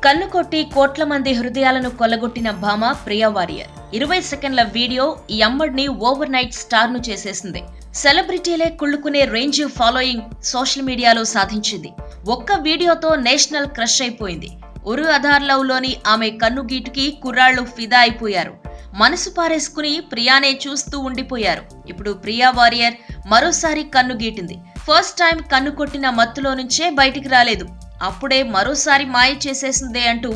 కన్ను కొట్టి కోట్ల మంది హృదయాలను కొల్లగొట్టిన భామ ప్రియా వారియర్ 20 సెకండ్ల వీడియో ఈ అమ్మడిని ఓవర్ నైట్ స్టార్ ను చేసేసింది. సెలబ్రిటీలే కుళ్ళుకునే రేంజ్ ఫాలోయింగ్ సోషల్ మీడియాలో సాధించింది. ఒక్క వీడియోతో నేషనల్ క్రష్ అయిపోయింది. ఉరు ఆధార్ లవ్ లోని ఆమె కన్నుగీటుకి కుర్రాళ్లు ఫిదా అయిపోయారు. మనసు పారేసుకుని ప్రియానే చూస్తూ ఉండిపోయారు. ఇప్పుడు ప్రియా వారియర్ మరోసారి కన్ను గీటింది. ఫస్ట్ టైం కన్ను కొట్టిన మత్తులో నుంచే బయటికి రాలేదు. అప్పుడే మరోసారి మాయ చేసేసిందే అంటూ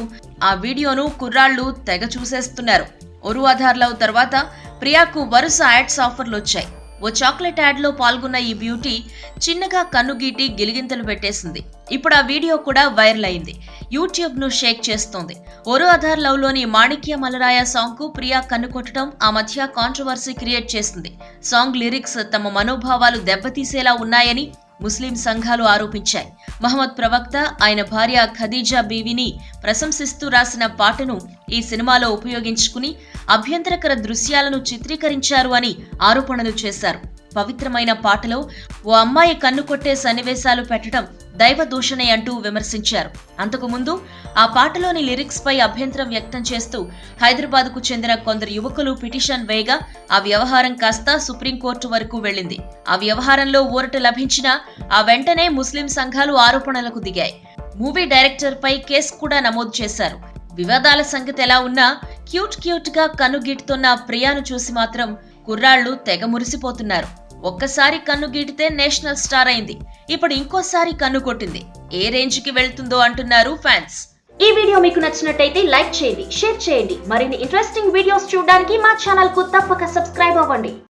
ఆ వీడియోను కుర్రాళ్లు తెగ చూసేస్తున్నారు. ఉరు ఆధార్ లవ్ తర్వాత ప్రియాకు వరుస యాడ్స్ ఆఫర్లు వచ్చాయి. ఓ చాక్లెట్ యాడ్ లో పాల్గొన్న ఈ బ్యూటీ చిన్నగా కన్ను గీటి గిలిగింతలు పెట్టేసింది. ఇప్పుడు ఆ వీడియో కూడా వైరల్ అయింది. యూట్యూబ్ ను షేక్ చేస్తోంది. ఒరు ఆధార్ లవ్ లోని మాణిక్య మలరాయ సాంగ్ కు ప్రియా కన్ను కొట్టడం ఆ మధ్య కాంట్రవర్సీ క్రియేట్ చేసింది. సాంగ్ లిరిక్స్ తమ మనోభావాలు దెబ్బతీసేలా ఉన్నాయని ముస్లిం సంఘాలు ఆరోపించాయి. మహమ్మద్ ప్రవక్త ఆయన భార్య ఖదీజా బీవీని ప్రశంసిస్తూ రాసిన పాటను ఈ సినిమాలో ఉపయోగించుకుని అభ్యంతరకర దృశ్యాలను చిత్రీకరించారు అని ఆరోపణలు చేశారు. పవిత్రమైన పాటలో ఓ అమ్మాయి కన్ను కొట్టే సన్నివేశాలు పెట్టడం దైవ దూషణే అంటూ విమర్శించారు. అంతకుముందు ఆ పాటలోని లిరిక్స్ పై అభ్యంతరం వ్యక్తం చేస్తూ హైదరాబాద్ కు చెందిన కొందరు యువకులు పిటిషన్ వేయగా ఆ వ్యవహారం కాస్త సుప్రీంకోర్టు వరకు వెళ్లింది. ఆ వ్యవహారంలో ఊరట లభించినా ఆ వెంటనే ముస్లిం సంఘాలు ఆరోపణలకు దిగాయి. మూవీ డైరెక్టర్ పై కేసు కూడా నమోదు చేశారు. వివాదాల సంగతి ఎలా ఉన్నా క్యూట్ గా కన్ను గీటుతున్న ప్రియాను చూసి మాత్రం కుర్రాళ్లు తెగ మురిసిపోతున్నారు. ఒక్కసారి కన్ను గీటితే నేషనల్ స్టార్ అయింది. ఇప్పుడు ఇంకోసారి కన్ను కొట్టింది. ఏ రేంజ్ కి వెళ్తుందో అంటున్నారు ఫ్యాన్స్. ఈ వీడియో మీకు నచ్చినట్టయితే లైక్ చేయండి, షేర్ చేయండి. మరిన్ని ఇంట్రెస్టింగ్ వీడియోస్ చూడడానికి మా ఛానల్ కు తప్పక సబ్స్క్రైబ్ అవ్వండి.